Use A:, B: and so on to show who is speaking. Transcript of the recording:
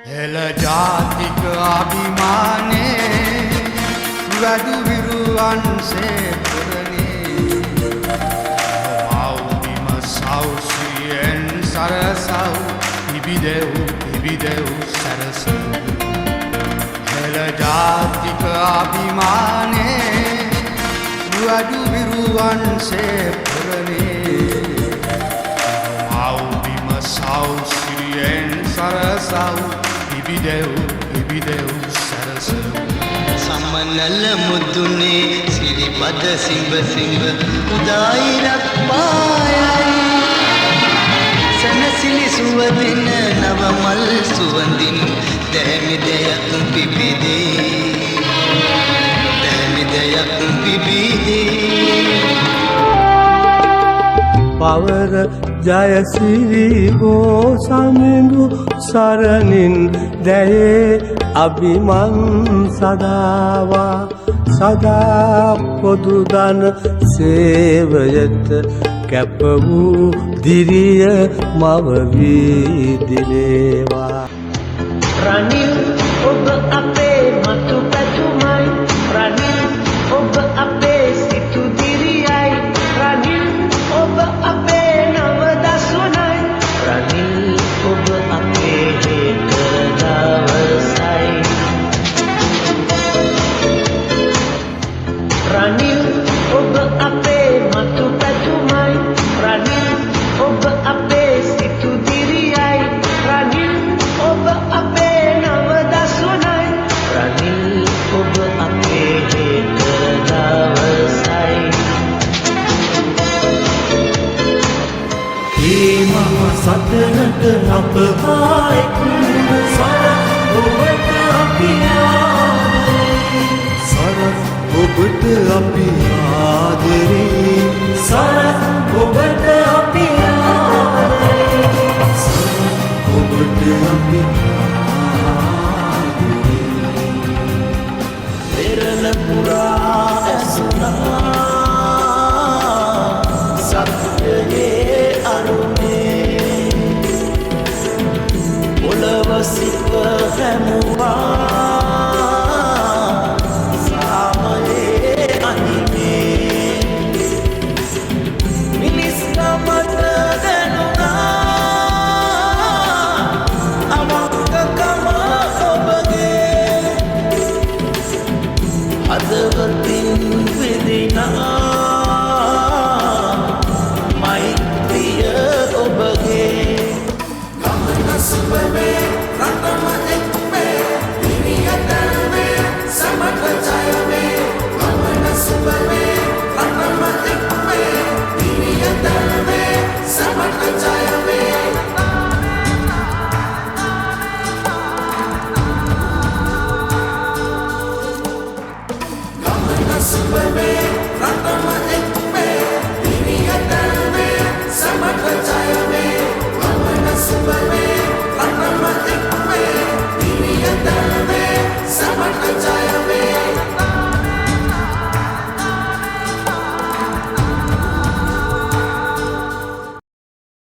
A: එල ජාතික අභිමානේ වැඩු විරුවන්සේ පුරනේ මව්බිම සෞසියෙන් සරසව් ඉබිදෙව් සරසව් එල ජාතික අභිමානේ වැඩු විරුවන්සේ පුරනේ මව්බිම සෞසියෙන් සරසව් ඉබිදෙව් සරසව්
B: සමනල මුදුනේ සිරිපද සිඹ උදායිරක් පායයි සනසිලි සුවදින නවමල් සුවඳින් දැමිදයක් පිබිදේ
C: පවර ජයසිරි ගෝසමිඳු සරණින් දැයේ අභිමන් සදාවා සදා පොදුදන සේවයට කැප වූ දිරිය මව වී දිලේවා
D: රනිල් ඔබ අපේ මතු පැතුමයි රනිල් ඔබ අපේ සිතු දිරියයි රනිල් ඔබ අපේ නව දසුනයි රනිල් ඔබ අපේ හෙට දවසයි රනිල් ඔබ අපේ මතු පැතුමයි රනිල් ඔබ අපේ සිතු දිරියයි රනිල් ඔබ අපේ නව දසුනයි රනිල් ඔබ අපේ හෙට දවසයි
C: මම සතනට අප හායක සරත් ඔබට අපි සරත් ඔබට අපි ආදරේ සරත් ඔබට අපි සරත් ඔබට අපි පෙරල පුරා ඇසුනා සත්‍යයේ අරුණේ පොළව සිප හැමුවා සාමයේ අනිමේ මිනිස් නමට දැනුණා අවංකකම ඔබගේ හදවතින් විදිනා මෛත්‍රිය ඔබගේ ගමන සුබමේ රටම එක්මේ දිවියදමේ සමට ජයමේ ගමන සුබමේ රටම එක්මේ දිවියදමේ සමට ජයමේ ගමන සුබමේ